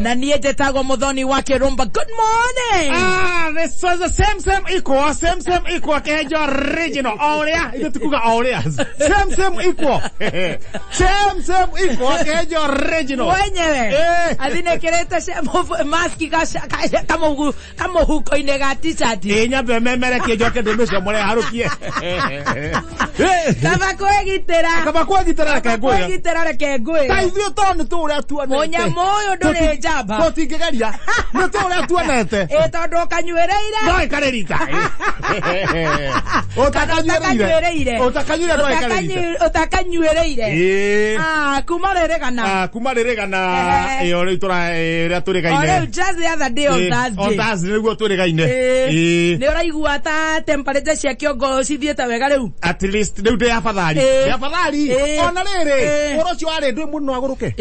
Na niye jetago Muthoni wake Rumba. Good morning. This was the same equal kejo original. Aurea, ito tukuga aurea. Same equal. Same equal kejo original. Wenyewe. Adine kereta maski kama huko inega t-shirt. Enya bememere kejo kedemesha mole harukie. Kaba kuegitera kegwe. Taithio tonu tu ura tuanete. Monya moyo ndore jaba. Totingegeria. No tu ura tuanete. Tondu kanywereire. No ikarerita. Utakanywereire. Utakanywereire. Kuma reregana. Ore itura ria turegaine. Ore just the other day on Thursday. On Thursday niguo turegaine. Ni uraigua ta temperature cia kiongo cithiete wega riu. At least riu ndi afadhali. Ona riri. Orocio ari ndwi muno aguruke.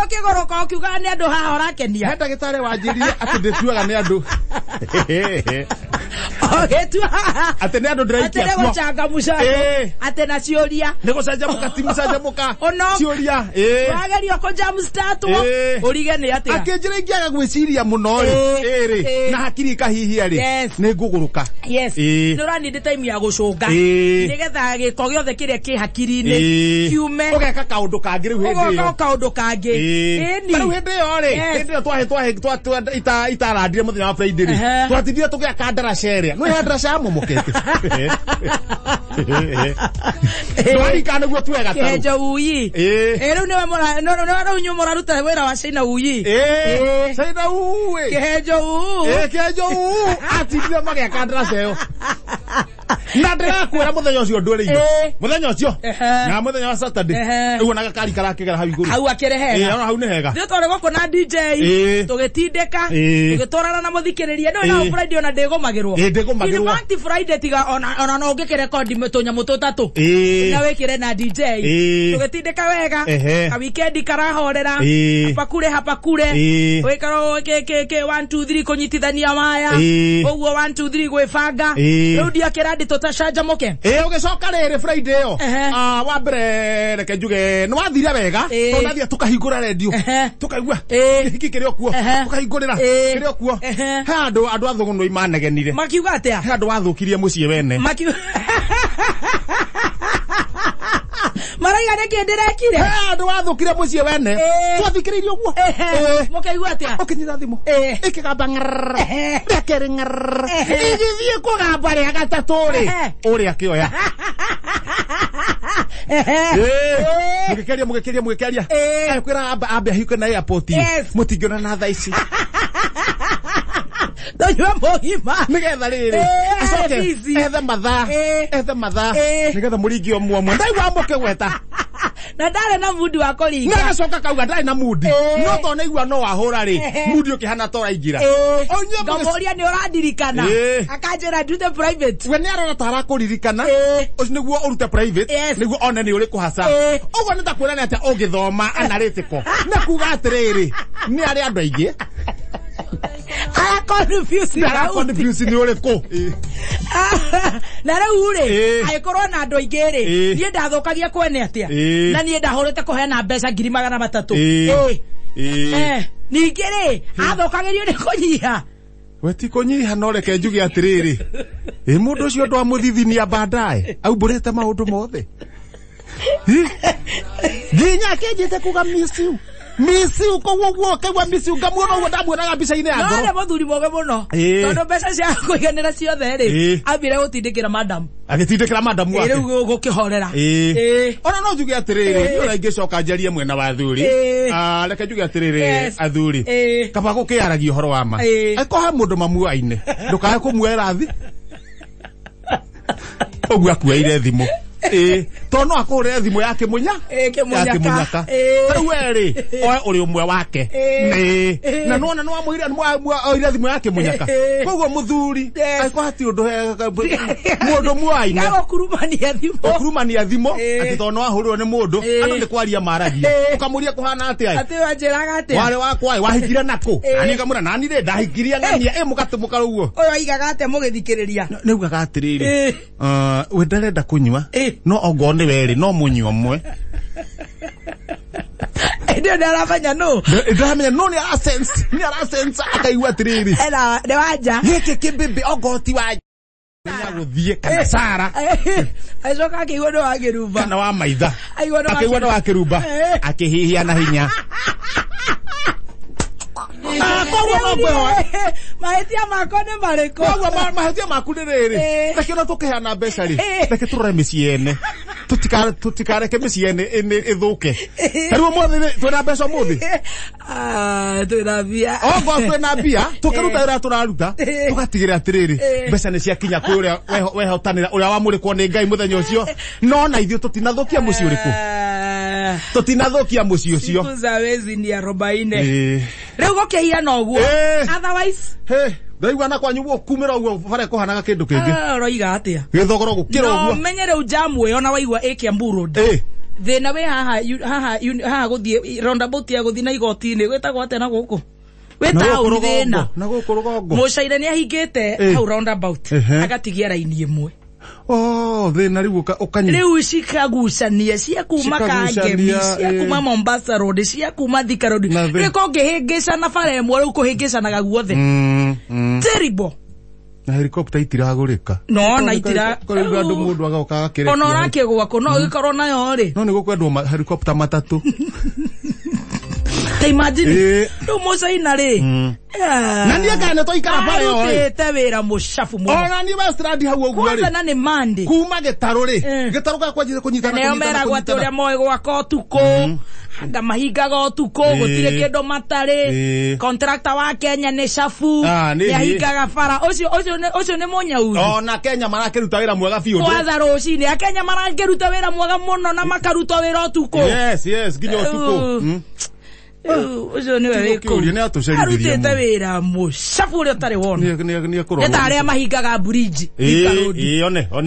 Ukiguruka ukiuga ni andu haha urakenia. Henda gitare wanjiria ati ndituaga ni andu. Ate ni andu ndreikia kuo. Ate guchanga mucanga. Ate na cioria. Ni gucanjamuka ti mucanjamuka. Cioria. Wagerio ko jam start wo. Urige ni atia. Akenjira ingiaga gwiciria muno ri. Na hakiri kahihia ri. Ni nguguruka. Yes. Nurani ndi time ya gucunga. Nigetha giko giothe kiria ki hakiri-ini kiume. Ugeka kaundu kangi riu hindi. Ugeka kaundu kangi. Ni. Riu hindi yo ri. Hindi twahe itarandire muthenya wa Friday ri. Twatithire tugia kandara sheria. No hendra shamu mukete. Ndwari kana guo twega taru. Kejo uyi. Riu niwe mora no nyumora ruta wira wa Shaina uyi. Shaina uyi. Kejo uyi. Kejo uyi. Atithire magia kandara sheo. Na ndira kwera muthenya ucio ndwiriire. Muthenya ucio. Na muthenya wa Saturday. Ugo na gakari karakigera hau iguru. Hau akirehega. Hau ni hega. Ndio tware goko na DJ. Tugitindeka. Tugitwarana na muthikiriria. No na Friday ona ndegomagirwo. Ndegomagirwo. In fact Friday tiga ona no ngikire record mutunyamu tutatu. Na wekire na DJ. Tugitindeka wega. Ka weekend karahorera. Hapakure. Wekaro ke 1 2 3 kunyitithania maya. Oguo 1 2 3 gwibanga. Riu ndiakira ndi tutashaja moke. Ugicoka riri Friday yo. Wa mbere reke njuge no wathire wega. Tunathia tukahingura radio. Tukaigua. Hiki kirio kuo. Tukahingurira. Kirio kuo. Ha andu athugundu imanegenire. Makiuga atia. Ha andu wathukirie mucie wene. Maraiga nekenderekire. Ha andu wathukire mucie wene. Twathikiririe uguo. Mukaigua atia. Okinyira thimu. Ikigamba ngar. Rekere ngar. Igithie kugamba ria gatatu ri. Uri akioya. Mugekeria. Kwira amba hiuke na airport. Mutingiona na thaa ici. Ndonywa mohima. Nigetha riri. Acoke. Ethe mathaa. Nigetha muringi omwe. Ndai wa moke gweta. Na ndare na mudi wa koringa. Na gacoka kauga ndai na mudi. No to na igua no wahura ri. Mudi ukihana to raingira. Onye ngamoria ni uradirikana. Akanjira ndute private. We ni arona tara kuririkana. Ucio niguo urute private. Niguo one ni uri kuhaca. Ugo ni takwira ni ati ugithoma analytical. Na kuga atiriri. Ni ari andu aingi. Confusing ni uri ku. Na riu ri aikorwo na andu aingi ri nie ndathukagia kwene atia na nie ndahurite kuheana mbeca 300,000 ningi ri athukagirio ni kunyiha weti kunyiha no reke njuge atiriri mundu ucio ndo amuthithinia baadaye au burete maundu mothe nginya kenjite kuga misi uko wowo kegwa misi ugamuona ugo ndamuona gabica-ini ya ngoro no muthuri moge muno tondu mbeca cia kuiganira ciothe ri ambire gutindikira madam agitindikira madam wake riu gukihorera ona no njuge atiriri ora ingicoka njarie mwena wa athuri reke njuge atiriri athuri kaba gukiaragia uhoro wa ma eko ha mundu mamuaine ndukae kumwera thi ogwa kuaire thimu tono akore thimu yake munya munyaka weri oe uri umwe wake na nona no amuira oire thimu yake munyaka koguo muthuri aiko hati undu mundu mwaine okurumania thimu ati tono ahurwo ni mundu andu ni kwaria maragia ukamuria kuhana ati ati wanjiraga ati wale wakwa wahikira nako ani kamura nani re ndahikiria ngania mukatumuka ruo oyo aigaga ati mugithikiriria niugaga atiriri we ndarenda kunywa no ogone weri no munywa mwe ndio ndarafanya no ndarafanya no ni sense akaigua tiriri ela de waja yeke kibebe ogoti waja guthie kana Sara aicoka akĩigua ndo wa kĩrumba kana wa maitha akĩigua ndo wa kĩrumba akĩhihia na hinya mahetia mako nĩ marĩkũ mahetia maku nĩ rĩrĩ reke no tũkĩheana mbeca rĩ reke tũrore mĩciĩ ene tũtikareke mĩciĩ ene ĩthũke rĩu ũmũthĩ twĩna mbeca ũmũthĩ twĩna mbia twĩna mbia tũkĩruta wĩra tũraruta tũgatigĩrĩra atĩrĩrĩ mbeca nĩ ciakinya kwĩ ũrĩa wehotanĩra ũrĩa wamũrĩkwo nĩ Ngai mũthenya ũcio no na ithuĩ tũtinathũkia mũciĩ ũrĩkũ tũtinathũkia mũciĩ ũcio wezi ni 40 rĩu gũkĩhia na ũguo otherwise ndaigua na kwanyu kumĩra ũguo bare kũhanaga kĩndũ kĩngĩ roiga atĩa gĩthogoro gũkĩra ũguo no menye rĩu jamu ĩyo na waigua Kiambu Road thĩna wĩ haha gũthiĩ roundabout ya gũthiĩ na igoti-inĩ gwĩtagwo atĩa na gũkũ wĩtaũni thĩna na gũkũ rũgongo mũcaire nĩ ahingĩte hau roundabout agatigia raini ĩmwe thĩna rĩu ũkanyi rĩu cikagucania cia kuma Kangemi cia kuma Mombasa Road cia kuma Thika Road rĩko ngĩhĩngĩca na bara ĩmwe rĩu kũhĩngĩcanaga guothe terrible na helicopter itiragũrĩka no na itira andũ mũndũ agoka agakĩrĩkia ona ũrakĩgwa kũ no ũgĩkorwo nayo rĩ no nĩ gũkwendwo helicopter matatũ imagine rĩu mũcaina rĩ na niĩ kana tũikara bara yo arutĩte wĩra mũcafu mũno ona niĩ Westland hau ũguo rĩ kwanza na nĩ Monday kuma gĩtarũ rĩ gĩtarũ gakwanjire kũnyitana nĩo meragwo atĩ ũrĩa moĩ gwaka ũtukũ anga mahingaga ũtukũ gũtirĩ kĩndũ matarĩ contractor wa Kenya nĩ cafu nĩahingaga bara ũcio nĩ mũnyauri ona Kenya marakĩruta wĩra mwega biũ kwanza rũcinĩ Akenya marakĩruta wĩra mwega mũno na makaruta wĩra ũtukũ yes nginya ũtukũ ũcio nĩwe wĩkũria arutĩte wĩra mũcafu ũrĩa ũtarĩ wona nĩ ta arĩa mahingaga bridge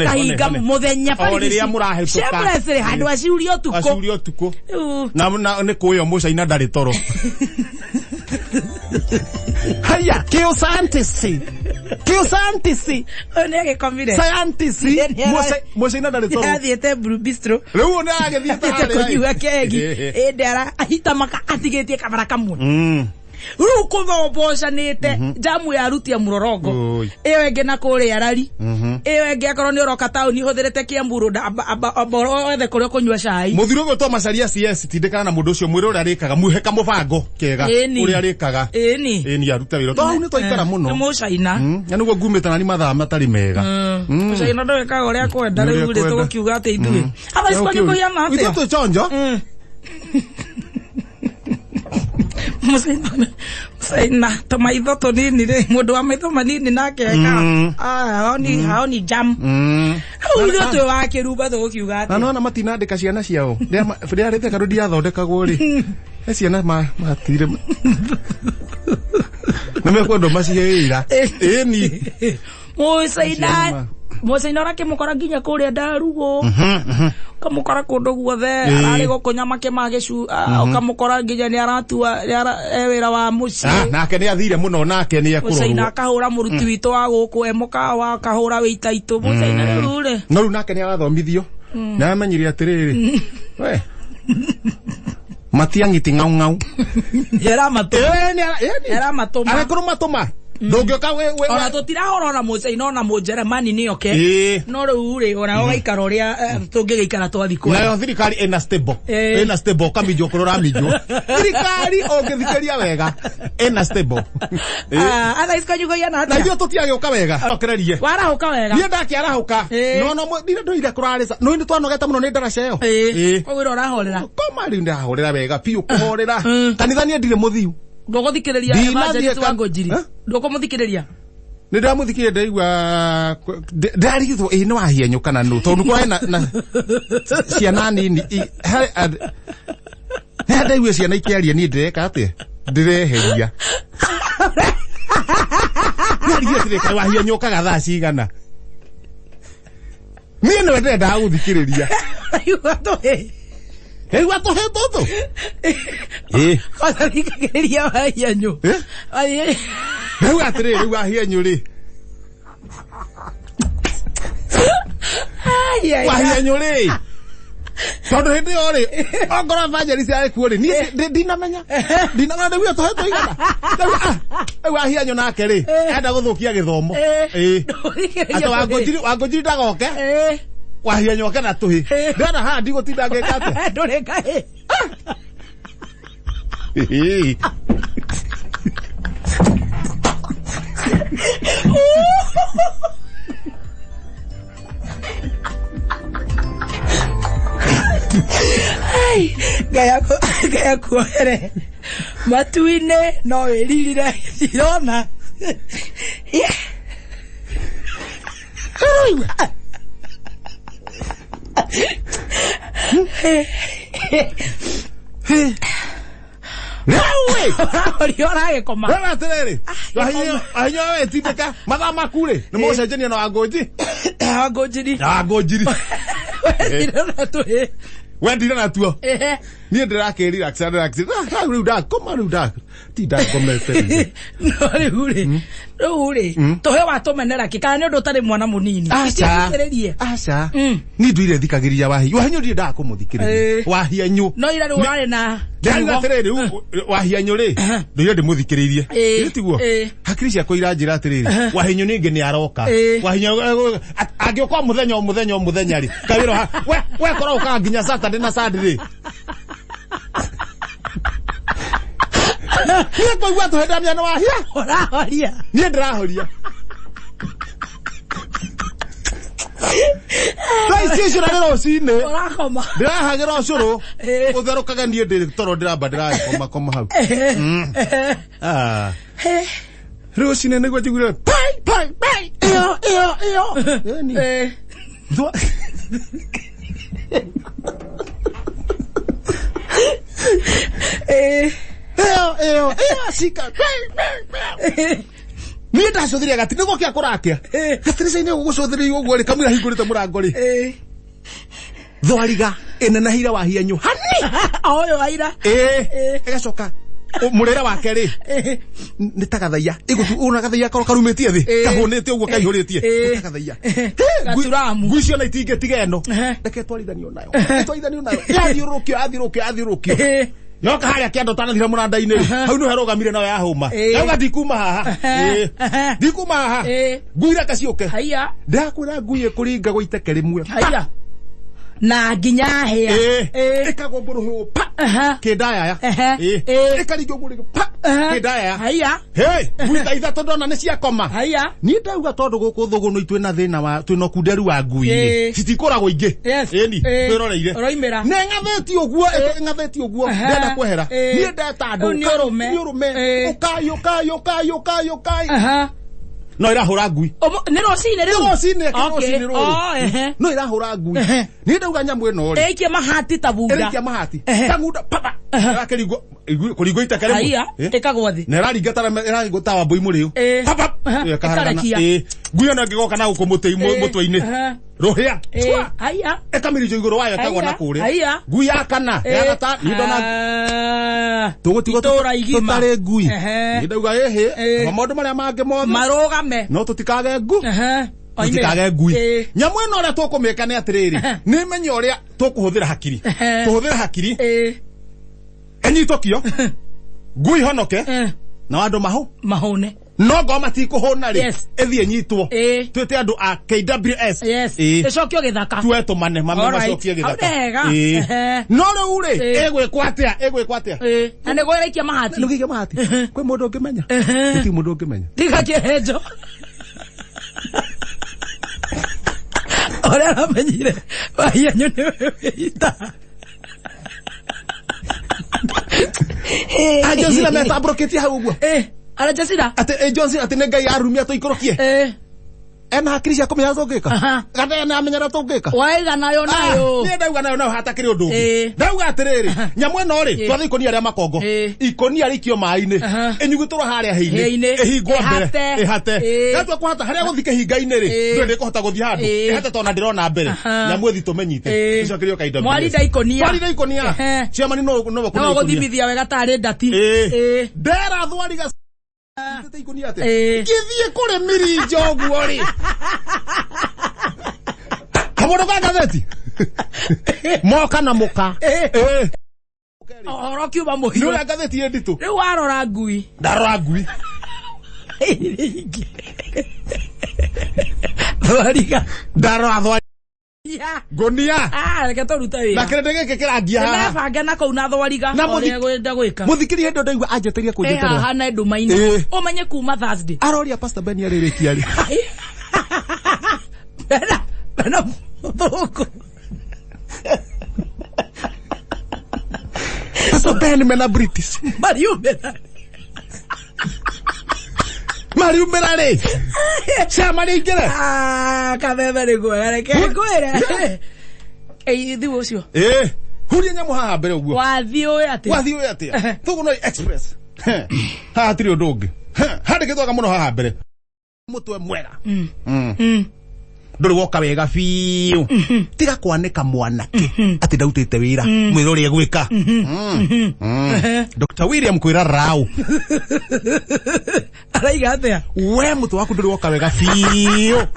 kahinga mũthenya rĩrĩa mũrahĩtũka handũ aciuria ũtukũ na nĩ kũĩyo mũcaina ndarĩ toro haya kĩosantisi nĩ agĩkomire scientist mũcaina ndarĩ toro athiĩte Blue Bistro rĩu nĩ agĩthiĩte kũnyua kegi ndara ahitamaka atigĩtie kabara kamwe rĩu kũthombocanĩte jamu ya aruti a mũrorongo ĩyo ĩngĩ na kũrĩa rari ĩyo ĩngĩ akorwo nĩ ũroka taũni hũthĩrĩte Kiambu Road othe kũrĩa kũnyua cai mũthuri ũguo to macaria CS tindĩkana na mũndũ ũcio mwĩrĩ ũrĩa arĩkaga muhe kamũbango kega ũrĩa arĩkaga ĩni aruta wĩra tondũ nĩ twaikara mũno nĩ mũcaina na nĩguo ngumĩte na ni mathaa matarĩ mega mũcaina ndwĩkaga ũrĩa kwenda rĩu rĩ tũgũkiuga atĩ ithuĩ aba iciko nĩ kũhiana atĩa ithuĩ twĩchonjo mũcaina ta maitho tũnini rĩ mũndũ wa maitho manini nake haoni jam ithuĩ twĩ wa kĩrumba tũgũkiuga atĩ na nona matinandĩka ciana ciao rĩrĩa rĩte karũ ndiathondekagwo rĩ ciana matire nĩ mekwendwo macihe wĩra ĩni mũcaina ũrakĩmũkora nginya kũrĩa Ndarugo ũkamũkora kũndũ guothe ararĩ gũkũ make magĩcu ũkamũkora nginya nĩ aratua wĩra wa mũciĩ nake nĩ athire mũno nake nĩ ekũrorwo mũcaina akahũra mũruti witũ wa gũkũ mũkawa akahũra wĩita itũ mũcaina rĩu rĩ no rĩu nake nĩ arathomithio na amenyire atĩrĩrĩ we matiang'iti ng'au yaramatũma arakũrũmatũma ndũngĩoka ona tũtirahora ona mũcaina ona mũjeremani nĩoke no rĩu rĩ ona ũgaikara ũrĩa tũngĩgĩikara twathi kwa nayo thirikari ĩna stable kaminjo kũrora minjo thirikari ũngĩthikĩria wega ĩna stable atha isikanyugo yana na ithuĩ tũtiagĩũka wega okererie warahũka wega niĩ ndakĩarahũka no ndĩrĩa kũrarĩca no nĩ twanogete mũno nĩ ndaraca ĩyo koguo ũrahorera koma rĩu ndahorera wega biũ kũhorera kanitha niĩ ndirĩ mũthiu ndũgũthikĩrĩria evangelist wa Ngojiri ndũkũmũthikĩrĩria nĩ ndamũthikĩrĩria ndaigua ndarigithwo nĩ wahianyũka na nũ tondũ kwa na ciana nini ndaigua ciana ikĩaria niĩ ndĩreka atĩa ndĩreheria ndarigithwo atĩrĩ kaĩ wahianyũkaga thaa cigana niĩ nĩwe ndĩrenda gũthikĩrĩria Ewa to he todo. Kwanza nikagĩrĩria wahianyũ. Rĩu atĩrĩrĩ wahianyũ rĩ. Wahianyũ rĩ. tondu hindi yo ri ongoro evangelist ari kuori ni ndinamenya ndinamenya ndewe to heto igana ewa hianyo nake ri enda guthukia githomo ata wangojiri ndagoke wa hianyo kana tuhi ndana ha ndigotinda ngekate ndureka gaya kuohere matuine no eririre irona Oriora koma. Wewe terere. Ahinyo we tipeka. Matha makure. Ni mo cenjenia na wangoji. Wangoji. Wendire na tuo. Ni ndirake relax. Riu da koma. Ti da komete. No uri. Tohe watomenera kikana ni undu tari mwana munini. Acha. Ni nduire thikagiria wahi. Wahinyo ndi da kumuthikiriria. Wahianyu. No ira ru wari na. Ndari terere wahianyu ri. Nduire ndimuthikiririe. Tiguo. Hakiri cia ko iranjira atiriri. Wahinyo ninge ni aroka. Wahinyo agioka muthenya ri. Kawiro ha. We korwo ka nginya Saturday na Sunday. Ni ko igwa to heda miano wahia. Orahoria. Ni ndirahoria. Rai sio na ro sine. Orakoma. Ndirahagira curu. Utherukaga nie ndi toro ndiramba koma hau. Ro sine negwa jigure. Pai. Iyo. Ni. Sika. Ni ndacuthiria gati niguo kia kurakia. Gatirisa-ini gugucuthiria uguo ri kamira hingurite murango ri. Thwariga enena hira wa hianyu. Hani. Oyo waira. Egacoka. Murera wake ri. Ni tagathaia. Igutu una gathaia karo karumetie thi. Kahunete uguo kaihuritie. Tagathaia. Gaturamu. Guicio na itinge tigeno. Reke twarithanio nayo. Athiurukio. No kaharia kiando tanathira muranda-ini hau no herogamire nawe ahuma auga ndikuma haha ndikuma haha nguira kaciuke haya ndakwira nguye kuringa gwiiteke rimwe haya na nginya hia ikago nguruhu pa kindaya ikaringo nguruhu pa kindaya haya nguita ithatu ndona ni cia koma haya ni ndauga tondu guku thugu no itwe na thina wa twino kunderu wa ngui citikoragwo ingi ni twiroreire roimera ne ngatheti uguo ndenda kwehera ni ndeta andu ni urume ukai no irahura ngui ni rocine no irahura ngui ni ndauga nyamu ino ri eikia mahati tabunda tangunda papa akerigo kurigo itakare haya ekagwo thi na raringa tawa mbui muriu papa ekaharana ngui ona ngigoka na gukumutei mutwe-ini rohia haya ekamirijo iguru wayo kagwa na kuri ngui ya kana ya gata ndona tugutigo tutare ngui ni ndauga maundu maria mangi mothe marugame no tutikage ngu tutikage ngui nyamu ino uria tukumika ni atiriri ni menye uria tukuhuthira hakiri enyitokio ngui honoke na andu mahone no ngoma ti kuhuna ri ethie nyitwo twite andu a KWS icokio githaka twetumane mame macokie githaka no riu ri egwikwa atia na ni gwirikia mahati kwi mundu ungimenya ti mundu ungimenya tiga kihenjo ora ramenyire wahianyu ni wita Ajazira meta broketi hau uguo Arajazira ate Johnson ate ne ngai arumia toikorokie ena hakiri cia kumenya tungika gata na amenyera tungika waiga nayo ni ndauga nayo hatakiri undu ndauga atiriri nyamu eno ri twathe ikonia ria makongo ikonia rikio mai-ini enyuguturwa haria heini ehingwo mbere ehate gatwa kuhata haria guthike hinga-ini ri ndende kuhota guthi handu ehate tona ndirona mbere nyamu ethi tumenyite icokirio kaida mwari ikonia ciamani no guthimithia wega tari ndati ndera thwariga githie kure miri njoguo ri kamundu ka gatheti moka na muka oro kiuba muhiu ni ngatheti editu ni warora ngui ndarora ngui thwariga ndarora thwariga ya gonia reke turuta wira na kende geke kirangia haha mebanga na kau na thwariga oria gwenda gwika muthikiri hendo ndaigua anjeteria kunjeteria haha na ndumaini umenye kuma Thursday aroria Pastor Ben aririkia ri bena thoko Pastor Ben mena British Mario Merare chama ni ngere kabebe ni gwega reke ngwire thi ucio huria nyamu haha mbere uguo wathi uyu atia thuguno express ha tiri ndungi handi gitwaga muno haha mbere mutwe mwega nduri woka wega fiu tiga kwanika mwanake ati ndautite wira mwiro uri gwika Dr. William kwira rau araiga atia we mutu waku nduri woka wega fiu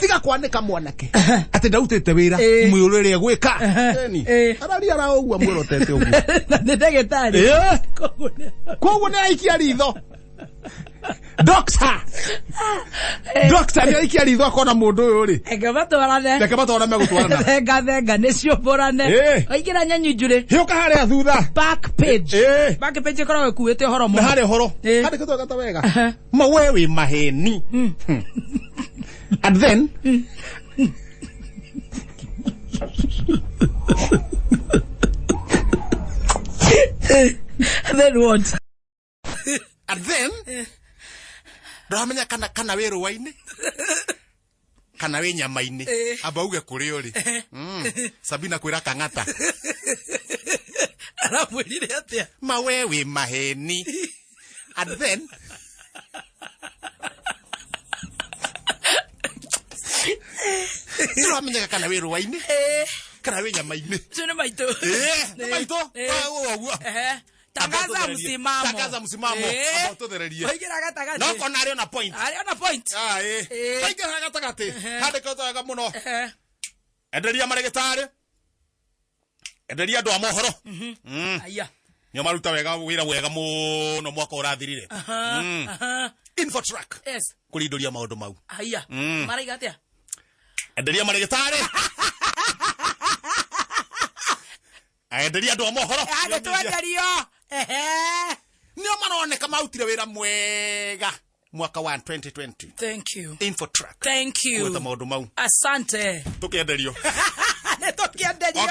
tiga kwanika mwanake ati ndautite wira mwiro uri gwika ni araria ra ugwa mwirotete ugwo na ndagitari koguo ni aikia ritho Doctor ni aikia ritho akona mundu uyu ri ege batwarane megutwarana thenga nicio borane aigira nyanyu njuri hiuka haria thutha back page korwo kuite horo mo haria horo handi kitwa gata wega ma wewe maheni and then what and then ndamenya kana we ruwaini kana we nyamaini aba uge kuri uri Sabina kwira kangata aramwirire atia ma wewe maheni and then ndamenya kana we ruwaini kana we nyamaini sio maito Tangaza msimamo. Aba tuthererie. Oigira gatagati. No kona ari ona point. Oigira gatagati. Hande ko toga muno. Enderia maregitari. Enderia andu a mohoro. Aya. Nyo maruta wega wira wega muno mwaka urathirire. Infotrack. Yes. Kulindoria maundu mau. Aya. Maraiga atia. Enderia maregitari. Enderia andu a mohoro. Twenderio. Nio maroneka mautire wira mwega mwaka wa 2020. Thank you. Infotrack. Thank you. Kweta maundu mau. Asante. Tukienderio. Tukienderio.